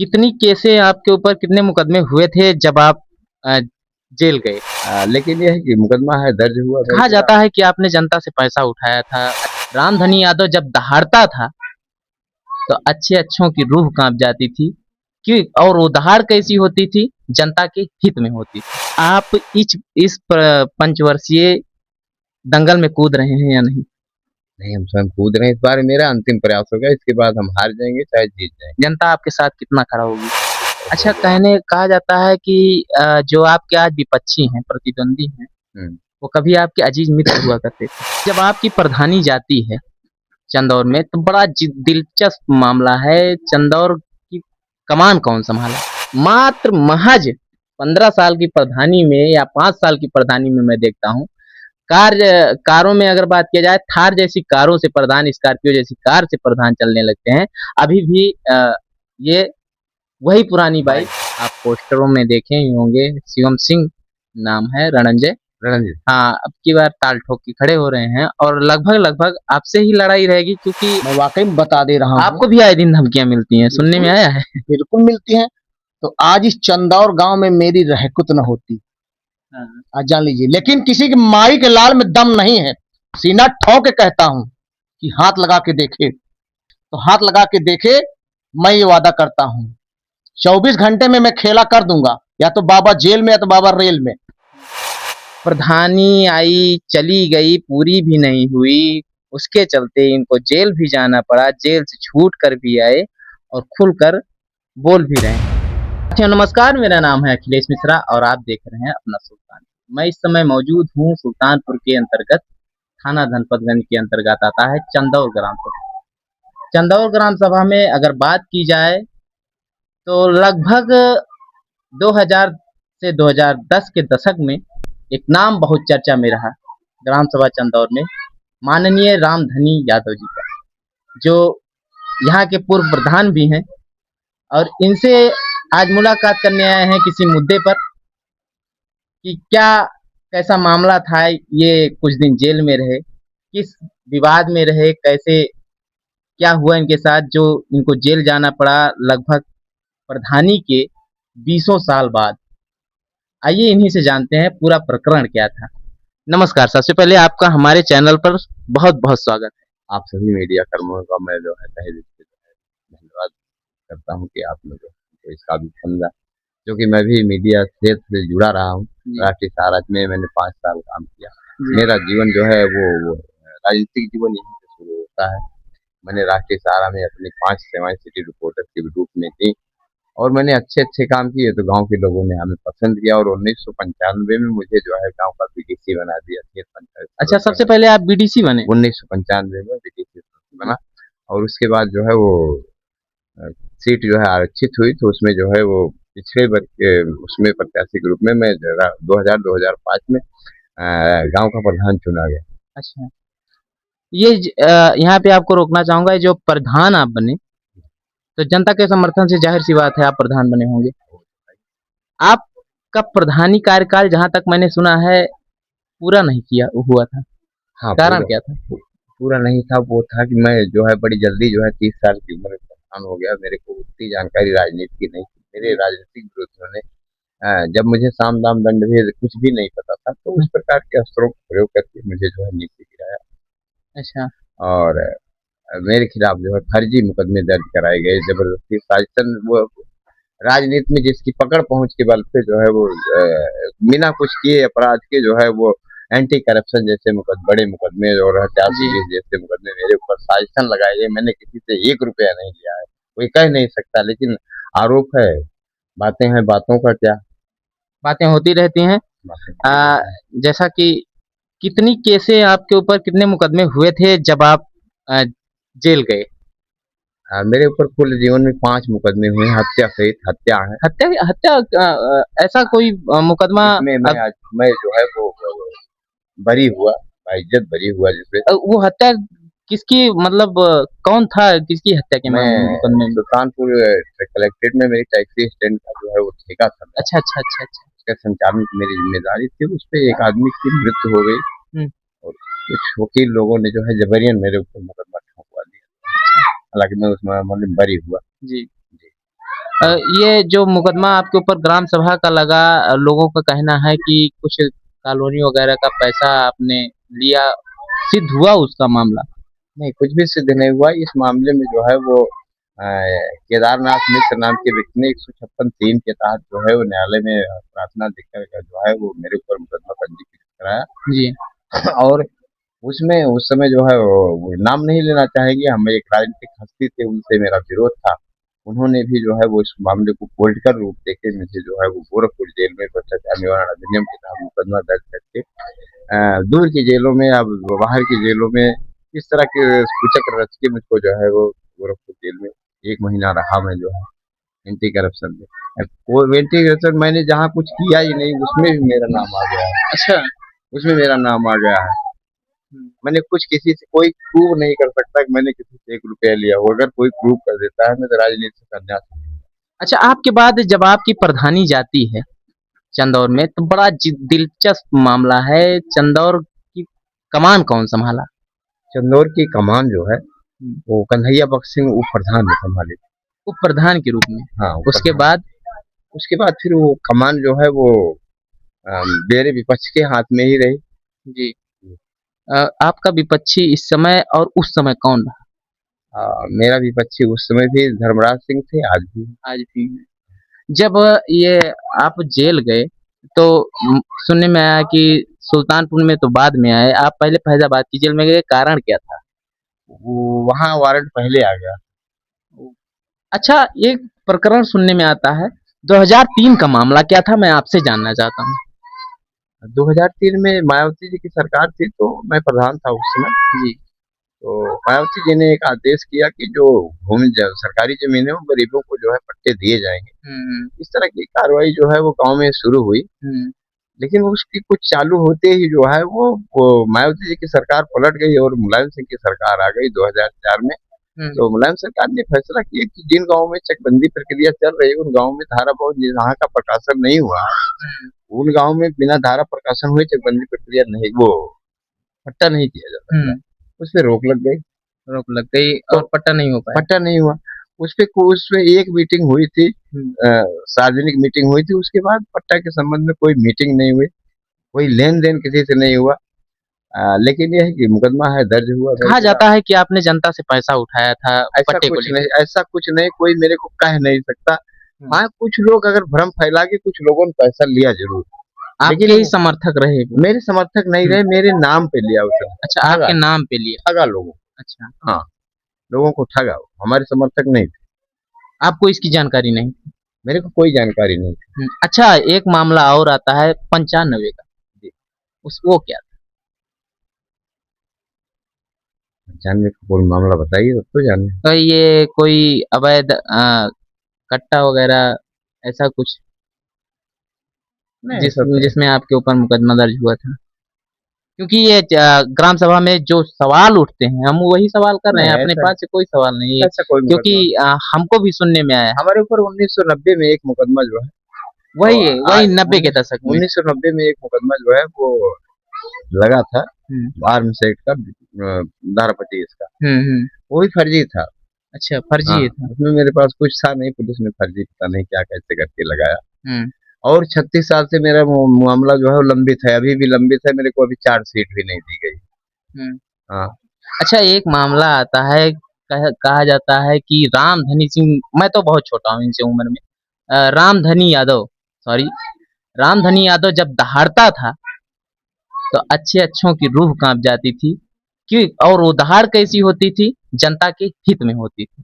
कितनी केसें आपके ऊपर कितने मुकदमे हुए थे जब आप अ, जेल गए? लेकिन ये है कि मुकदमा है दर्ज हुआ था कहा मेरा। जाता है कि आपने जनता से पैसा उठाया था। रामधनी यादव जब दहाड़ता था तो अच्छे अच्छों की रूह कांप जाती थी। क्यों? और वो दहाड़ कैसी होती थी? जनता के हित में होती थी। आप इस पंचवर्षीय दंगल में कूद रहे हैं या नहीं? नहीं, हम स्वयं कूद रहे हैं। इस बार मेरा अंतिम प्रयास होगा। इसके बाद हम हार जाएंगे चाहे जीत जाएंगे। जनता आपके साथ कितना खड़ा होगी? अच्छा, कहा जाता है कि जो आपके आज विपक्षी हैं, प्रतिद्वंदी हैं, हम्म। वो कभी आपके अजीज मित्र हुआ करते थे। जब आपकी प्रधानी जाती है चंदौर में तो बड़ा दिलचस्प मामला है। चंदौर की कमान कौन संभाला? मात्र महज 15 साल की प्रधानी में या 5 साल की प्रधानी में मैं देखता हूँ कारों में अगर बात किया जाए, थार जैसी कारों से प्रधान, स्कॉर्पियो जैसी कार से प्रधान चलने लगते हैं। अभी भी ये वही पुरानी बाइक आप पोस्टरों में देखे ही होंगे। शिवम सिंह नाम है, रणंजय। रणजीत। हाँ, अब की बार ताल ठोक के खड़े हो रहे हैं और लगभग लगभग आपसे ही लड़ाई रहेगी, क्योंकि मैं वाकई में बता दे रहा हूँ। आपको भी आए दिन धमकियां मिलती हैं, सुनने में आया है। बिल्कुल मिलती हैं। तो आज इस चंदौर गांव में मेरी रहकुत न होती, आज जान लीजिए। लेकिन किसी की माई के लाल में दम नहीं है। सीना ठोक के कहता हूँ कि हाथ लगा के देखे तो हाथ लगा के देखे। मैं ये वादा करता हूँ 24 घंटे में मैं खेला कर दूंगा, या तो बाबा जेल में या तो बाबा रेल में। प्रधानी आई चली गई, पूरी भी नहीं हुई, उसके चलते इनको जेल भी जाना पड़ा। जेल से छूट कर भी आए और खुलकर बोल भी रहे हैं। अच्छा, नमस्कार, मेरा नाम है अखिलेश मिश्रा और आप देख रहे हैं अपना सुल्तान। मैं इस समय मौजूद हूँ सुल्तानपुर के अंतर्गत, थाना धनपतगंज के अंतर्गत आता है चंदौर ग्राम सभा। चंदौर ग्राम सभा में अगर बात की जाए तो लगभग 2000 से 2010 के दशक में एक नाम बहुत चर्चा में रहा ग्राम सभा चंदौर में, माननीय रामधनी यादव जी का, जो यहाँ के पूर्व प्रधान भी हैं। और इनसे आज मुलाकात करने आए हैं किसी मुद्दे पर कि क्या कैसा मामला था। ये कुछ दिन जेल में रहे, किस विवाद में रहे, कैसे क्या हुआ इनके साथ जो इनको जेल जाना पड़ा लगभग प्रधानी के 20 साल बाद। आइए इन्हीं से जानते हैं पूरा प्रकरण क्या था। नमस्कार, सबसे पहले आपका हमारे चैनल पर बहुत बहुत स्वागत है। आप सभी मीडिया कर्मियों का मैं जो है तहे दिल से जो है धन्यवाद करता हूँ कि आप लोग तो इस काबिल समझा, क्योंकि मैं भी मीडिया क्षेत्र से जुड़ा रहा हूँ। राष्ट्रीय सहारा में मैंने 5 साल काम किया। मेरा जीवन जो है वो राजनीतिक जीवन यहीं से शुरू होता है। मैंने राष्ट्रीय सहारा में अपनी 5 सेवाएं सिटी रिपोर्टर के रूप में दी और मैंने अच्छे अच्छे काम किए तो गांव के लोगों ने हमें पसंद किया और 1995 में मुझे जो है गांव का बीडीसी बना दिया, खेत पंचायत अच्छा, सदस्य सबसे बना पहले आप बीडीसी बने? 1995 में बीडीसी बना। और उसके बाद जो है वो अ, सीट जो है आरक्षित हुई तो उसमें जो है वो पिछड़े वर्ग के उसमें प्रत्याशी के रूप में मैं 2005 में गांव का प्रधान चुना गया। अच्छा, यहाँ पे आपको रोकना चाहूंगा, ये जो प्रधान आप बने तो जनता के समर्थन से जाहिर सी बात है आप प्रधान बने होंगे। आपका प्रधानी कार्यकाल जहां तक मैंने सुना है पूरा नहीं किया हुआ था, हाँ, कारण क्या था? पूरा नहीं था। वो था कि मैं जो है बड़ी जल्दी जो है 30 साल की उम्र में प्रधान हो गया। मेरे को उतनी जानकारी राजनीति की नहीं थी। मेरे राजनीतिक विरोधियों ने जब मुझे साम दाम दंड भेद कुछ भी नहीं पता था तो उस प्रकार के अस्त्रों का प्रयोग करके मुझे जो है नीचे गिराया। अच्छा। और मेरे खिलाफ जो है फर्जी मुकदमे दर्ज कराए गए, जबरदस्ती शासन। वो राजनीति में जिसकी पकड़ पहुंच के बल पे जो है वो बिना कुछ किए अपराध के जो है वो एंटी करप्शन जैसे बड़े मुकदमे और हत्या पुलिस जैसे मुकदमे मेरे ऊपर साजिशन लगाए गए। मैंने किसी से 1 रुपया नहीं लिया है, कोई कह नहीं सकता, लेकिन आरोप है। बातें हैं, बातों का क्या। बातें होती रहती हैं। जैसा कि कितनी केसें आपके ऊपर, कितने मुकदमे हुए थे जब आप अ, जेल गए? मेरे ऊपर कुल जीवन में 5 मुकदमे हुए हैं, हत्या सहित हत्या है। हत्या हत्या ऐसा कोई मुकदमा? जिसमें मैं जो है वो बरी हुआ, बाइज्जत बरी हुआ जिसमें। वो हत्या किसकी, मतलब कौन था, किसकी हत्या के मैं मुकदमे में? सुल्तानपुर कलेक्ट्रेट में मेरी टैक्सी स्टैंड का जो है वो ठेका था। अच्छा अच्छा अच्छा अच्छा। उसका संचालन की मेरी जिम्मेदारी थी। उस पे एक आदमी की मृत्यु हो गई और कुछ वकील लोगों ने जो है जबरियन मेरे ऊपर मुकदमा ठोकवा दिया। हालांकि मैं उस मामले में बरी हुआ। जी। ये जो मुकदमा आपके ऊपर ग्राम सभा का लगा, लोगों का कहना है कि कुछ कॉलोनी वगैरह का पैसा आपने लिया, सिद्ध हुआ उसका मामला? नहीं, कुछ भी सिद्ध नहीं हुआ इस मामले में। जो है वो केदारनाथ मिश्र नाम के व्यक्ति ने 156(3) के तहत जो है वो न्यायालय में प्रार्थना देकर के जो है वो मेरे ऊपर मुकदमा पंजीकृत कराया। जी। और उसमें उस समय जो है वो नाम नहीं लेना चाहेंगे, हम एक राजनीतिक हस्ती थे, उनसे मेरा विरोध था। उन्होंने भी जो है वो इस मामले को पॉलिटिकल रूप देके मुझे जो है वो गोरखपुर जेल में भ्रष्टाचार निवारण अधिनियम के तहत मुकदमा दर्ज करके दूर की जेलों में, अब बाहर की जेलों में इस तरह के कुचक्र रच के मुझको जो है वो गोरखपुर जेल में 1 महीना रहा मैं जो है एंटी करप्शन में। वो एंटी करप्शन मैंने जहाँ कुछ किया ही नहीं उसमें भी मेरा नाम आ गया है। अच्छा। उसमें मेरा नाम आ गया है। मैंने कुछ किसी से कोई प्रूव नहीं कर सकता कि मैंने किसी से 1 रुपया लिया हो। अगर कोई प्रूव कर देता है मैं तो राजनीति से संन्यास ले लूंगा। अच्छा, आपके बाद जब आपकी प्रधानी जाती है चंदौर में, तो बड़ा दिलचस्प मामला है। चंदौर की कमान कौन संभाला? चंदौर की कमान जो है वो कन्हैया बख्श सिंह उप प्रधान ने संभाली थी। उप प्रधान के रूप में। हाँ, उप उसके प्रधान। बाद? उसके बाद फिर वो कमान जो है वो मेरे विपक्ष के हाथ में ही रही। जी। आपका विपक्षी इस समय और उस समय कौन रहा? मेरा विपक्षी उस समय भी धर्मराज सिंह थे, आज भी। आज भी है। जब ये आप जेल गए, तो सुनने में आया कि सुल्तानपुर में तो बाद में आए, आप पहले फैजाबाद की जेल में गए, कारण क्या था? वो वहाँ वारंट पहले आ गया। अच्छा, एक प्रकरण सुनने में आता है, 2003 का मामला क्या था, मैं आपसे जानना चाहता हूँ। 2003 में मायावती जी की सरकार थी तो मैं प्रधान था उस समय। जी। तो मायावती जी ने एक आदेश किया कि जो सरकारी जमीन है वो गरीबों को जो है पट्टे दिए जाएंगे। इस तरह की कार्रवाई जो है वो गांव में शुरू हुई। लेकिन उसकी कुछ चालू होते ही जो है वो मायावती जी की सरकार पलट गई और मुलायम सिंह की सरकार आ गई 2004 में। तो मुलायम सरकार ने फैसला किया कि जिन गाँव में चकबंदी प्रक्रिया चल रही है उन गाँव में धारा बहुत जहाँ का प्रकाशन नहीं हुआ, उन गाँव में बिना धारा प्रकाशन हुए चकबंदी प्रक्रिया नहीं, वो पट्टा नहीं किया जा सकता। उस पर रोक लग गई। रोक लग गई और पट्टा नहीं हो पाया। पट्टा नहीं हुआ। उसपे एक मीटिंग हुई थी, सार्वजनिक मीटिंग हुई थी। उसके बाद पट्टा के संबंध में कोई मीटिंग नहीं हुई, कोई लेन देन किसी से नहीं हुआ। लेकिन यह है कि मुकदमा है, दर्ज हुआ। कहा जाता है कि आपने जनता से पैसा उठाया था ऐसा पट्टे को कुछ लेकर। नहीं, ऐसा कुछ नहीं, कोई मेरे को कह नहीं सकता। हाँ, कुछ लोग अगर भ्रम फैला के कुछ लोगों ने पैसा लिया जरूर, आपके लेकिन ही समर्थक रहे वो? मेरे समर्थक नहीं रहे, मेरे नाम पे लिया उसने। अच्छा, आपके नाम पे लिया? ठगा लोगों। अच्छा। हाँ, लोगों को ठगा, हमारे समर्थक नहीं थे। आपको इसकी जानकारी नहीं? मेरे को कोई जानकारी नहीं थी। अच्छा, एक मामला और आता है 95 का। जी। वो क्या था? जानने का कोई मामला बताइए तो जाने। तो ये कोई अवैध कट्टा वगैरह ऐसा कुछ, नहीं, सब जिसमें आपके ऊपर मुकदमा दर्ज हुआ था? क्योंकि ये ग्राम सभा में जो सवाल उठते हैं, हम वही सवाल कर रहे हैं, नहीं, अपने ऐसा पास से कोई सवाल नहीं है। ऐसा कोई क्योंकि हमको भी सुनने में आया, हमारे ऊपर 1990 में एक मुकदमा जो है वही 90 के दशक में 1990 में एक मुकदमा जो है वो लगा था, आर्म्स एक्ट का, धारा 25 का। वो भी फर्जी था। अच्छा, फर्जी था। उसमें मेरे पास कुछ था नहीं, पुलिस ने फर्जी पता नहीं क्या कैसे करके लगाया। और 36 साल से मेरा मामला जो है वो लंबित है, अभी भी लंबित है। मेरे को अभी चार्जशीट भी नहीं दी गई। हाँ। अच्छा, एक मामला आता है, कहा जाता है कि रामधनी सिंह, मैं तो बहुत छोटा हूँ इनसे उम्र में, रामधनी यादव, सॉरी, रामधनी यादव जब दहाड़ता था तो अच्छे अच्छों की रूह कांप जाती थी। क्यों? और वो दहाड़ कैसी होती थी? जनता के हित में होती थी।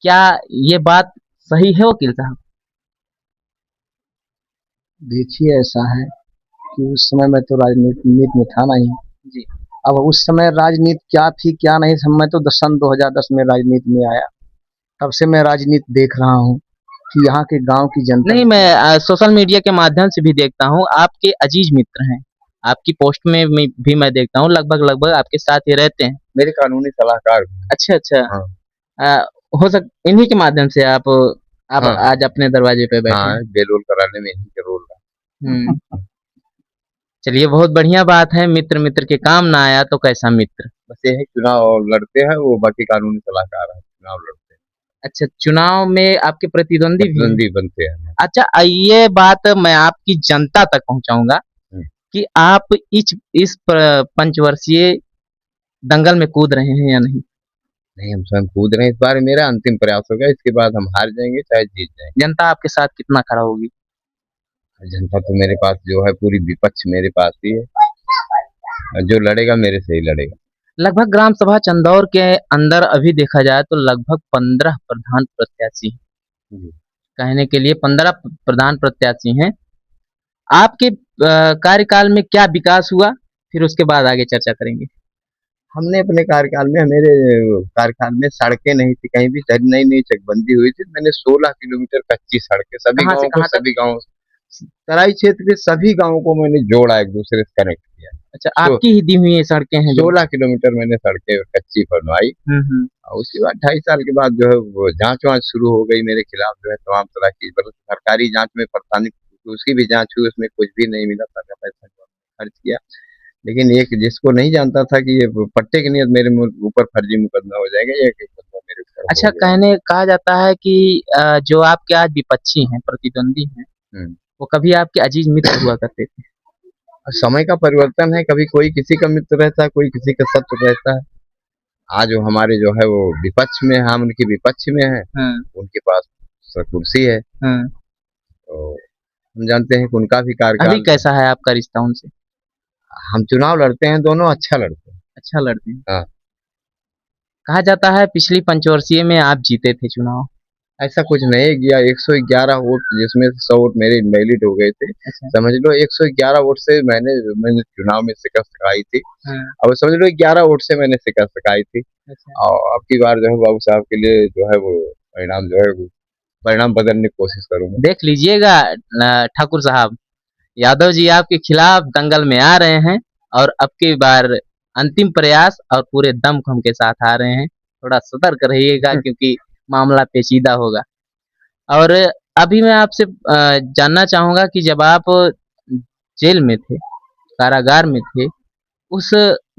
क्या ये बात सही है वकील साहब? देखिए, ऐसा है कि उस समय मैं तो राजनीति में था नहीं जी। अब उस समय राजनीति क्या थी क्या नहीं, मैं तो सन 2010 में राजनीति में आया, तब से मैं राजनीति देख रहा हूँ कि यहाँ के गांव की जनता। नहीं, मैं सोशल मीडिया के माध्यम से भी देखता हूँ, आपके अजीज मित्र हैं, आपकी पोस्ट में भी मैं देखता हूँ, लगभग आपके साथ ही रहते हैं। मेरे कानूनी सलाहकार। अच्छा। हाँ। हो इन्हीं के माध्यम से आप हाँ। आज अपने दरवाजे पे बैठे हैं। बेलोल कराने में इन्हीं का रोल रहा। चलिए, बहुत बढ़िया बात है। मित्र के काम ना आया तो कैसा मित्र। बस ये है, चुनाव लड़ते हैं वो, बाकी कानूनी सलाहकार है, चुनाव लड़ते हैं। अच्छा, चुनाव में आपके प्रतिद्वंदी भी हैं? प्रतिद्वंदी बनते हैं। अच्छा, ये बात मैं आपकी जनता तक पहुँचाऊँगा हम्म। कि आप इस पंचवर्षीय दंगल में कूद रहे हैं या नहीं? नहीं, हम स्वयं कूद रहे हैं। इस बार मेरा अंतिम प्रयास होगा, इसके बाद हम हार जाएंगे चाहे जीत जाएंगे। जनता आपके साथ कितना खड़ा होगी? जनता तो मेरे पास जो है, पूरी विपक्ष मेरे पास ही है, और जो लड़ेगा मेरे से ही लड़ेगा। लगभग ग्राम सभा चंदौर के अंदर अभी देखा जाए तो लगभग 15 प्रधान प्रत्याशी हैं। जी। कहने के लिए 15 प्रधान प्रत्याशी हैं। आपके कार्यकाल में क्या विकास हुआ? फिर उसके बाद आगे चर्चा करेंगे। हमने अपने कार्यकाल में, मेरे कार्यकाल में सड़कें नहीं थी कहीं भी, नई नई चकबंदी हुई थी। मैंने 16 किलोमीटर कच्ची सड़कें सभी कहाँ से गांवों को, कहाँ तक? सभी गांवों, तराई क्षेत्र के सभी गांवों को मैंने जोड़ा, एक दूसरे से कनेक्ट किया। अच्छा, तो आपकी ही दी हुई ये सड़कें हैं जो? 16 किलोमीटर मैंने सड़कें कच्ची बनवाई। हम्म। और उसके बाद 2.5 साल के बाद जो है वो जांच वाँच शुरू हो गई मेरे खिलाफ, जो है तमाम तरह की, मतलब सरकारी जांच में परेशानी, उसकी भी जांच हुई, उसमें कुछ भी नहीं मिला। सारा पैसा खर्च किया, लेकिन एक जिसको नहीं जानता था कि ये पट्टे की नियत मेरे ऊपर फर्जी मुकदमा हो जाएगा, ये एक मुकदमा मेरे ऊपर हो अच्छा, गया। कहा जाता है कि जो आपके आज विपक्षी हैं, प्रतिद्वंदी हैं, हम्म। वो कभी आपके अजीज मित्र हुआ करते थे। और समय का परिवर्तन है, कभी कोई किसी का मित्र रहता है, कोई किसी का शत्रु रहता है। आज वो हमारे जो है वो विपक्ष में है, हम उनकी विपक्ष में है, हम्म। उनके पास कुर्सी है, हम्म। तो हम जानते हैं कि उनका भी अभी कार्यकाल, कैसा है आपका रिश्ता उनसे? हम चुनाव लड़ते हैं, दोनों अच्छा लड़ते हैं। अच्छा लड़ते हैं। हाँ। कहा जाता है पिछली पंचवर्षीय में आप जीते थे चुनाव। ऐसा कुछ नहीं गया, 111 वोट, जिसमें से 100 वोट मेरे इनवैलिड हो गए थे। अच्छा। समझ लो 111 वोट से मैंने मैंने चुनाव में शिकस्त खाई थी। हाँ। अब समझ लो 11 वोट से मैंने शिकस्त खाई थी। अच्छा। और अब की बार जो है बाबू साहब के लिए जो है वो परिणाम, जो है वो परिणाम बदलने की कोशिश करूंगा। देख लीजिएगा ठाकुर साहब, यादव जी आपके खिलाफ दंगल में आ रहे हैं और अब की बार अंतिम प्रयास और पूरे दमखम के साथ आ रहे हैं। थोड़ा सतर्क रहिएगा क्योंकि मामला पेचीदा होगा। और अभी मैं आपसे जानना चाहूंगा कि जब आप जेल में थे, कारागार में थे, उस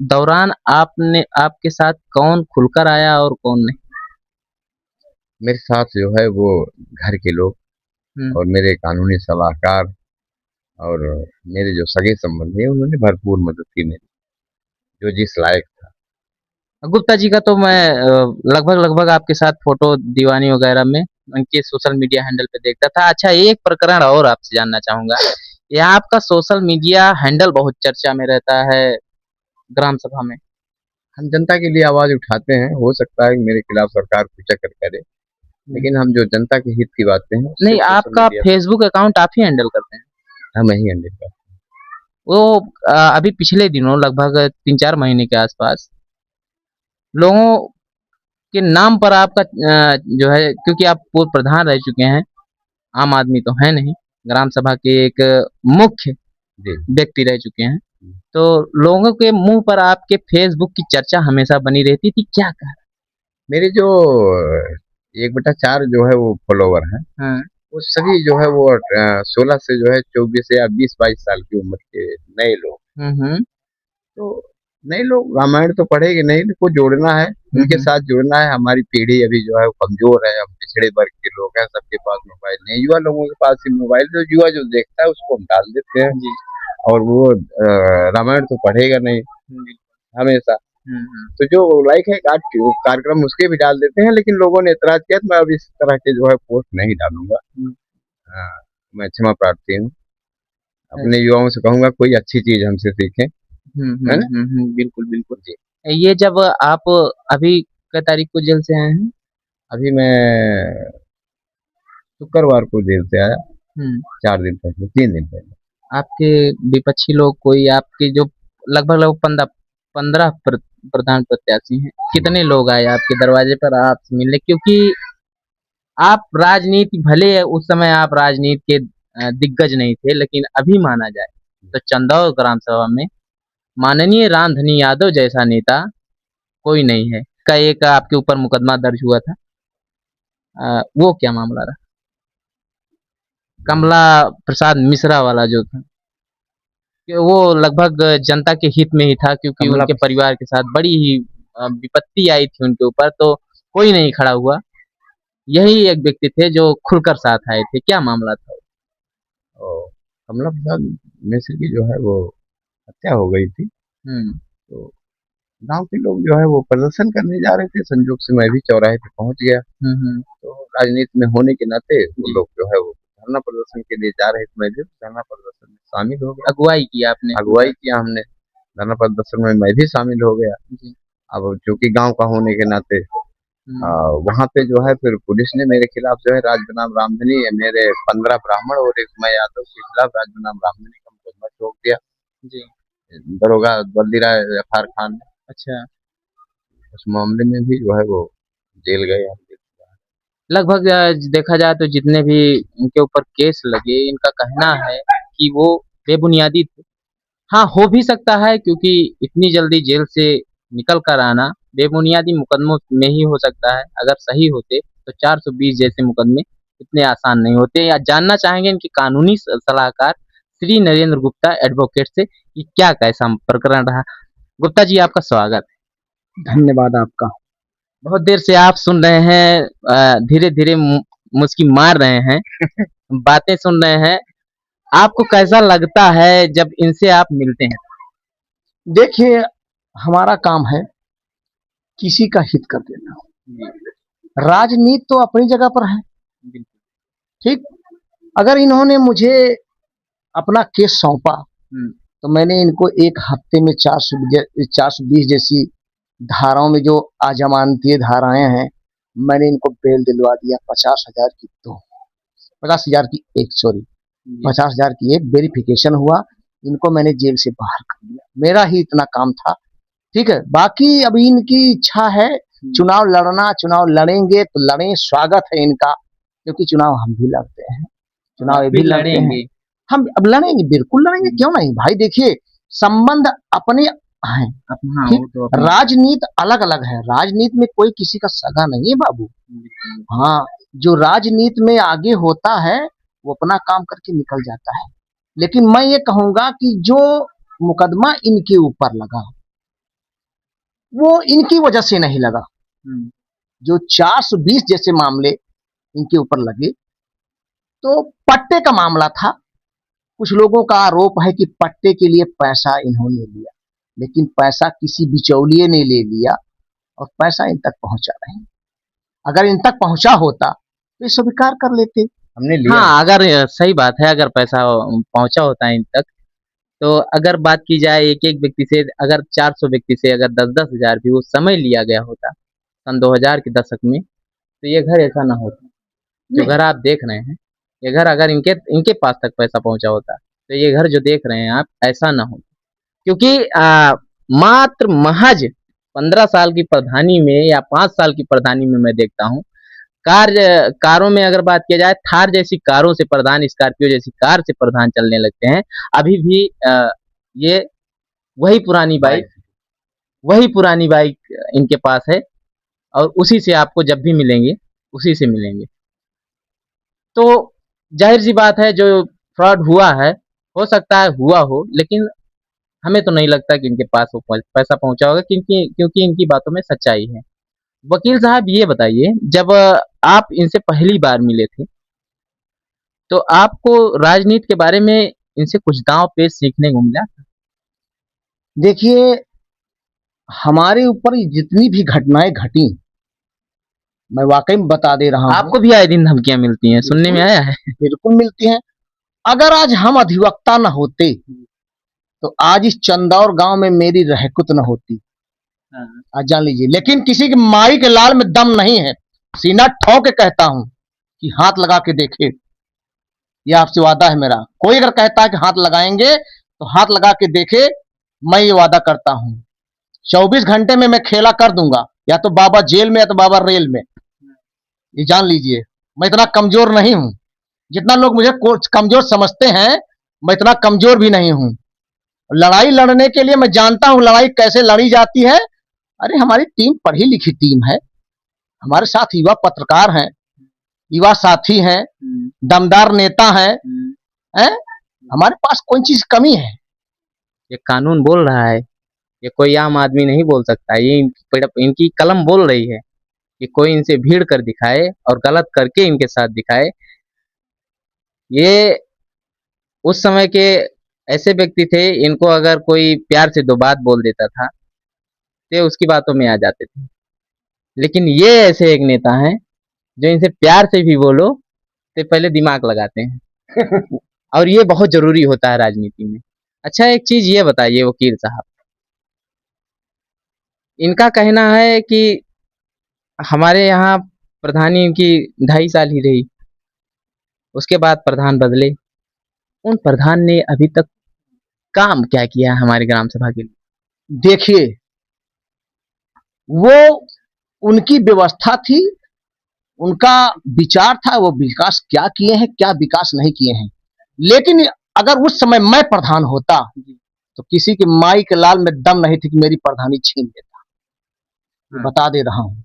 दौरान आपने आपके साथ कौन खुलकर आया और कौन नहीं? मेरे साथ जो है वो घर के लोग हम्म। और मेरे कानूनी सलाहकार और मेरे जो सगे संबंधी हैं, उन्होंने भरपूर मदद की मेरी, जो जिस लायक था। गुप्ता जी का तो मैं लगभग लगभग आपके साथ फोटो दीवानी वगैरह में उनके सोशल मीडिया हैंडल पे देखता था। अच्छा, एक प्रकरण और आपसे जानना चाहूंगा। ये आपका सोशल मीडिया हैंडल बहुत चर्चा में रहता है ग्राम सभा में। हम जनता के लिए आवाज उठाते हैं, हो सकता है कि मेरे खिलाफ सरकार कुछ चक्कर करे, लेकिन हम जो जनता के हित की बातें हैं नहीं, सिर्फ सोशल आपका मीडिया पे फेसबुक अकाउंट आप ही हैंडल करते हैं? हम ही हैंडल करते वो अभी पिछले दिनों लगभग 3-4 महीने के आसपास लोगों के नाम पर आपका जो है, क्योंकि आप पूर्व प्रधान रह चुके हैं, आम आदमी तो है नहीं, ग्राम सभा के एक मुख्य हैं। जी। व्यक्ति रह चुके हैं, तो लोगों के मुंह पर आपके फेसबुक की चर्चा हमेशा बनी रहती थी, क्या कहा? मेरे जो 1/4 जो है वो फॉलोवर हैं, हाँ। वो सभी जो है वो 16 से जो है 24 या 20-22 साल की उम्र के नए लोग। हम्म। तो नए लोग रामायण तो पढ़ेंगे नहीं, इनको जोड़ना है, उनके साथ जुड़ना है। हमारी पीढ़ी अभी जो है वो कमजोर है, हम पिछड़े वर्ग के लोग हैं, सबके पास मोबाइल नहीं, युवा लोगों के पास ही मोबाइल, जो युवा जो देखता है उसको हम डाल देते हैं, जी। और वो रामायण तो पढ़ेगा नहीं हमेशा। तो जो लाइक है कार्यक्रम उसके भी डाल देते हैं, लेकिन लोगों ने एतराज किया, तो मैं अब इस तरह के जो है पोस्ट नहीं डालूंगा। हाँ, मैं क्षमा प्रार्थी हूँ। अपने युवाओं से कहूंगा कोई अच्छी चीज हमसे सीखें, है ना। बिल्कुल बिल्कुल जी। ये जब आप अभी कै तारीख को जेल से आए हैं? अभी मैं शुक्रवार को जेल से आया, हम्म। 4 दिन पहले, 3 दिन पहले। आपके विपक्षी लोग कोई आपके जो लगभग लगभग 15 प्रधान प्रत्याशी हैं, कितने लोग आए आपके दरवाजे पर आपसे मिलने? क्योंकि आप राजनीति, भले उस समय आप राजनीति के दिग्गज नहीं थे, लेकिन अभी माना जाए तो चंदौर ग्राम सभा में माननीय रामधनी यादव जैसा नेता कोई नहीं है। का एक आपके ऊपर मुकदमा दर्ज हुआ था, वो क्या मामला रहा? कमला प्रसाद मिश्रा वाला जो था, कि वो लगभग जनता के हित में ही था, क्योंकि कमला उनके परिवार के साथ बड़ी ही विपत्ति आई थी उनके ऊपर, तो कोई नहीं खड़ा हुआ। यही एक व्यक्ति थे जो खुलकर साथ आए थे, क्या मामला था? और कमला प्रसाद मिश्र की जो है वो हत्या हो गई थी। हम्म। तो गांव के लोग जो है वो प्रदर्शन करने जा रहे थे, संजोग से मैं भी चौराहे पे पहुंच गया। हम्म। तो राजनीति में होने के नाते वो जी। लोग जो है वो धरना प्रदर्शन के लिए जा रहे थे, मैं भी धरना प्रदर्शन में शामिल हो गया। अगुवाई की आपने? अगुवाई किया हमने, धरना प्रदर्शन में मैं भी शामिल हो गया। जी। अब चूंकि गांव का होने के नाते हम्म। वहां पे जो है फिर पुलिस ने मेरे खिलाफ जो है राज बनाम रामधनी, मेरे 15 ब्राह्मण और एक मैं यादव के खिलाफ राज बनाम रामधनी का मुकदमा ठोक दिया। जी। दरोगा बल्दी राय अखार खान ने। अच्छा। उस मामले में भी जो है वो जेल गए हम। लगभग देखा जाए तो जितने भी इनके ऊपर केस लगे, इनका कहना है कि वो बेबुनियादी थे। हाँ, हो भी सकता है, क्योंकि इतनी जल्दी जेल से निकल कर आना बेबुनियादी मुकदमों में ही हो सकता है। अगर सही होते तो 420 जैसे मुकदमे इतने आसान नहीं होते। या जानना चाहेंगे इनके कानूनी सलाहकार श्री नरेंद्र गुप्ता एडवोकेट से कि क्या कैसा प्रकरण रहा। गुप्ता जी, आपका स्वागत है। धन्यवाद आपका। बहुत देर से आप सुन रहे हैं, धीरे धीरे मुस्की मार रहे हैं, बातें सुन रहे हैं। आपको कैसा लगता है जब इनसे आप मिलते हैं? देखिए, हमारा काम है किसी का हित कर देना। जी। राजनीति तो अपनी जगह पर है, बिल्कुल। ठीक। अगर इन्होंने मुझे अपना केस सौंपा हम्म। तो मैंने इनको एक हफ्ते में 420 जैसी धाराओं में जो अजमानतीय धाराएं हैं, मैंने इनको बेल दिलवा दिया। 50,000 की दो, 50,000 की एक, सॉरी, जी। 50,000 की एक, वेरिफिकेशन हुआ। इनको मैंने जेल से बाहर कर दिया। मेरा ही इतना काम था, ठीक है। बाकी अभी इनकी इच्छा है चुनाव लड़ना, चुनाव लड़ेंगे तो लड़ें, स्वागत है इनका, क्योंकि चुनाव हम भी लड़ते हैं, चुनाव आप ये भी भी लड़ते हैं। लड़ेंगे? हम अब लड़ेंगे, बिल्कुल लड़ेंगे, क्यों नहीं भाई। देखिए, संबंध अपने हैं, हाँ, ठीक। वो तो अपनी। राजनीति अलग अलग है, राजनीति में कोई किसी का सगा नहीं है बाबू। बिल्कुल। हाँ, जो राजनीति में आगे होता है वो अपना काम करके निकल जाता है। लेकिन मैं ये कहूंगा कि जो मुकदमा इनके ऊपर लगा वो इनकी वजह से नहीं लगा। हम्म। जो 420 जैसे मामले इनके ऊपर लगे तो पट्टे का मामला था। कुछ लोगों का आरोप है कि पट्टे के लिए पैसा इन्होंने लिया, लेकिन पैसा किसी बिचौलिए ने ले लिया और पैसा इन तक पहुंचा नहीं। अगर इन तक पहुंचा होता तो ये स्वीकार कर लेते। हमने लिया। हाँ, अगर सही बात है, अगर पैसा पहुंचा होता है इन तक, तो अगर बात की जाए एक एक व्यक्ति से, अगर 400 व्यक्ति से अगर 10-10 हजार भी उस समय लिया गया होता सन 2000 के दशक में, तो ये घर ऐसा ना होता। जो घर आप देख रहे हैं, ये घर अगर इनके इनके पास तक पैसा पहुंचा होता तो ये घर जो देख रहे हैं आप, ऐसा ना हो। क्योंकि मात्र महज 15 साल की प्रधानी में या 5 साल की प्रधानी में मैं देखता हूँ, कारों में अगर बात किया जाए, थार जैसी कारों से प्रधान, स्कॉर्पियो जैसी कार से प्रधान चलने लगते हैं। अभी भी ये वही पुरानी बाइक, वही पुरानी बाइक इनके पास है, और उसी से आपको जब भी मिलेंगे, उसी से मिलेंगे। तो जाहिर सी बात है, जो फ्रॉड हुआ है, हो सकता है हुआ हो, लेकिन हमें तो नहीं लगता कि इनके पास वो पैसा पहुंचा होगा, क्योंकि क्योंकि इनकी बातों में सच्चाई है। वकील साहब, ये बताइए, जब आप इनसे पहली बार मिले थे तो आपको राजनीति के बारे में इनसे कुछ दांव पेच सीखने को मिला? देखिए, हमारे ऊपर जितनी भी घटनाएं घटी, मैं वाकई में बता दे रहा हूँ। आपको भी आए दिन धमकियां मिलती हैं, सुनने में आया है? बिल्कुल मिलती हैं। अगर आज हम अधिवक्ता न होते तो आज इस चंदौर गांव में मेरी रहकुत न होती, आज जान लीजिए। लेकिन किसी की माई के लाल में दम नहीं है, सीना ठोक के कहता हूं कि हाथ लगा के देखे। ये आपसे वादा है मेरा। कोई अगर कहता है कि हाथ लगाएंगे तो हाथ लगा के देखे, मैं ये वादा करता हूं 24 घंटे में मैं खेला कर दूंगा, या तो बाबा जेल में या तो बाबा रेल में। ये जान लीजिए, मैं इतना कमजोर नहीं हूं। जितना लोग मुझे कमजोर समझते हैं, मैं इतना कमजोर भी नहीं हूं। लड़ाई लड़ने के लिए मैं जानता हूं लड़ाई कैसे लड़ी जाती है। अरे, हमारी टीम पढ़ी लिखी टीम है, हमारे साथ युवा पत्रकार हैं, युवा साथी हैं, दमदार नेता हैं। हमारे पास कौन चीज कमी है? ये कानून बोल रहा है, ये कोई आम आदमी नहीं बोल सकता, ये इनकी कलम बोल रही है। कि कोई इनसे भीड़ कर दिखाए और गलत करके इनके साथ दिखाए। ये उस समय के ऐसे व्यक्ति थे, इनको अगर कोई प्यार से 2 बात बोल देता था, तो ये उसकी बातों में आ जाते थे। लेकिन ये ऐसे एक नेता हैं, जो इनसे प्यार से भी बोलो, तो पहले दिमाग लगाते हैं। और ये बहुत ज़रूरी होता है राजनीति में। अच्छा, एक चीज़ ये बताइए वकील साहब, इनका कहना है कि हमारे यहाँ प्रधानी इनकी 2.5 साल ही रही, उसके बाद प्रधान बदले। उन प्रधान ने अभी तक काम क्या किया है हमारी ग्राम सभा के लिए? देखिए, वो उनकी व्यवस्था थी, उनका विचार था, वो विकास क्या किए हैं, क्या विकास नहीं किए हैं। लेकिन अगर उस समय मैं प्रधान होता, तो किसी की माई के लाल में दम नहीं थी कि मेरी प्रधानी छीन लेता। बता दे रहा हूँ।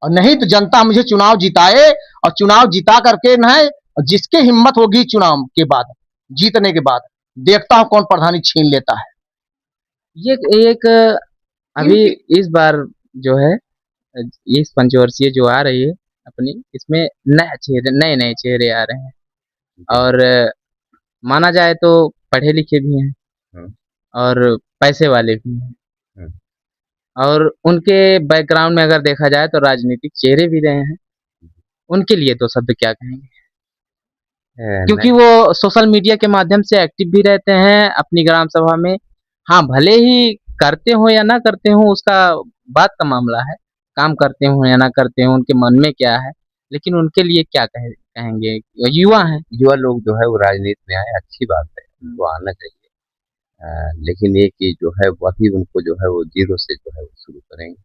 और नहीं तो जनता मुझे चुनाव जिताए, और चुनाव जिता करके न है, जिसके हिम्मत होगी चुनाव के बाद, जीतने के बाद, देखता हूं कौन प्रधानी छीन लेता है। ये एक अभी इस बार जो है, इस पंचवर्षीय जो आ रही है अपनी, इसमें नए-नए चेहरे आ रहे हैं और माना जाए तो पढ़े लिखे भी हैं हम्म, और पैसे वाले भी हैं। हम्म, और उनके बैकग्राउंड में अगर देखा जाए तो राजनीतिक चेहरे भी रहे हैं। उनके लिए 2 शब्द क्या कहेंगे? क्योंकि नहीं, वो सोशल मीडिया के माध्यम से एक्टिव भी रहते हैं अपनी ग्राम सभा में। हाँ, भले ही करते हों या ना करते हों उसका बात का मामला है। काम करते हों या ना करते हों, उनके मन में क्या है, लेकिन उनके लिए क्या कहेंगे? युवा हैं। युवा लोग जो है वो राजनीति में आए, अच्छी बात है, उनको आना चाहिए। लेकिन ये कि जो है वही उनको जो है वो जीरो से जो है वो शुरू करेंगे,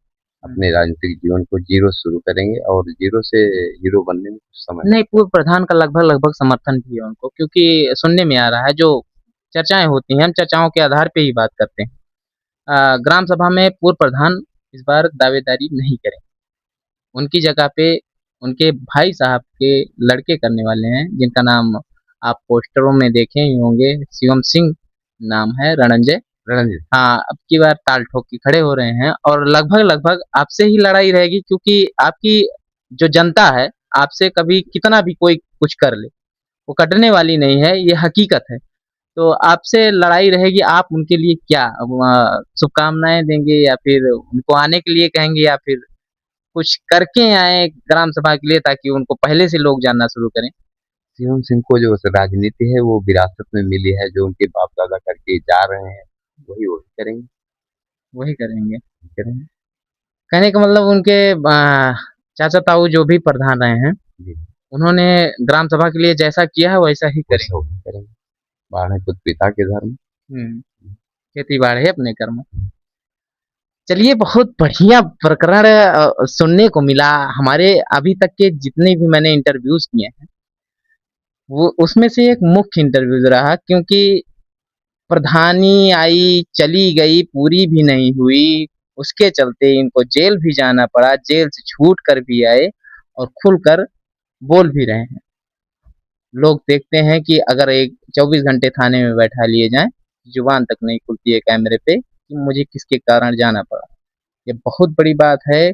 अपने राजनीतिक जीवन को जीरो शुरू करेंगे, और जीरो से हीरो बनने में कुछ समय नहीं, पूर्व प्रधान का लगभग समर्थन भी है उनको, क्योंकि सुनने में आ रहा है जो चर्चाएँ होती हैं, हम चर्चाओं के आधार पे ही बात करते हैं। ग्राम सभा में पूर्व प्रधान इस बार दावेदारी नहीं करेंगे। उनकी जगह पे उनके भाई साहब के लड़के करने वाले हैं, जिनका नाम आप पोस्टरों में देखे ही होंगे, शिवम सिंह नाम है, रणंजय। रणनीति। हाँ, अब की बार ताल ठोक के खड़े हो रहे हैं और लगभग-लगभग आपसे ही लड़ाई रहेगी, क्योंकि आपकी जो जनता है, आपसे कभी कितना भी कोई कुछ कर ले, वो कटने वाली नहीं है, ये हकीकत है। तो आपसे लड़ाई रहेगी, आप उनके लिए क्या शुभकामनाएँ देंगे, या फिर उनको आने के लिए कहेंगे, या फिर कुछ करके आएँ ग्राम सभा के लिए ताकि उनको पहले से लोग जानना शुरू करें? शिवम सिंह को जो राजनीति है वो विरासत में मिली है, जो उनके बाप दादा करके जा रहे हैं, वही वही करेंगे। वही करेंगे। कहने का मतलब उनके चाचा-ताऊ जो भी प्रधान रहे हैं, जी, उन्होंने ग्राम सभा के लिए जैसा किया है वैसा ही करेंगे। वैसा वही करेंगे। बाढ़ खुद पिता के धर्म। हुँ, खेती बाढ़े अपने कर्म। चलिए, बहुत बढ़िया प्रकरण सुनने को मिला। हमारे अभी तक के जितने भी मैंने इंटरव्यूज़ किए हैं, वो उसमें से एक मुख्य इंटरव्यूज़ रहा, क्योंकि प्रधानी आई, चली गई, पूरी भी नहीं हुई, उसके चलते इनको जेल भी जाना पड़ा, जेल से छूट कर भी आए और खुलकर बोल भी रहे हैं। लोग देखते हैं कि अगर एक 24 घंटे थाने में बैठा लिए जाएँ, ज़ुबान तक नहीं खुलती है कैमरे पे कि मुझे किसके कारण जाना पड़ा। ये बहुत बड़ी बात है।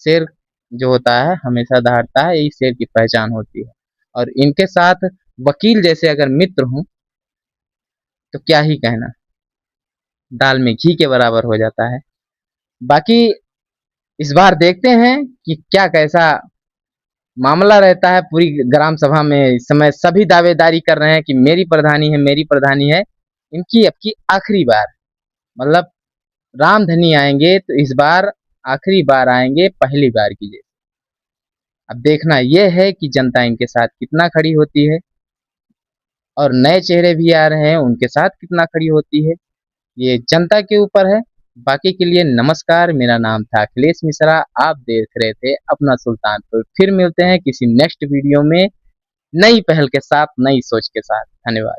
शेर जो होता है हमेशा दहाड़ता है, यही शेर की पहचान होती है। और इनके साथ वकील जैसे अगर मित्र हों, तो क्या ही कहना, दाल में घी के बराबर हो जाता है। बाकी इस बार देखते हैं कि क्या कैसा मामला रहता है पूरी ग्राम सभा में। इस समय सभी दावेदारी कर रहे हैं कि मेरी प्रधानी है। इनकी अब की आखिरी बार, मतलब रामधनी आएँगे तो इस बार आखिरी बार आएँगे, पहली बार की जैसे। अब देखना ये है कि जनता इनके साथ कितना खड़ी होती है, और नए चेहरे भी आ रहे हैं, उनके साथ कितना खड़ी होती है, ये जनता के ऊपर है। बाकी के लिए नमस्कार, मेरा नाम था अखिलेश मिश्रा, आप देख रहे थे अपना सुल्तानपुर। फिर मिलते हैं किसी नेक्स्ट वीडियो में, नई पहल के साथ, नई सोच के साथ। धन्यवाद।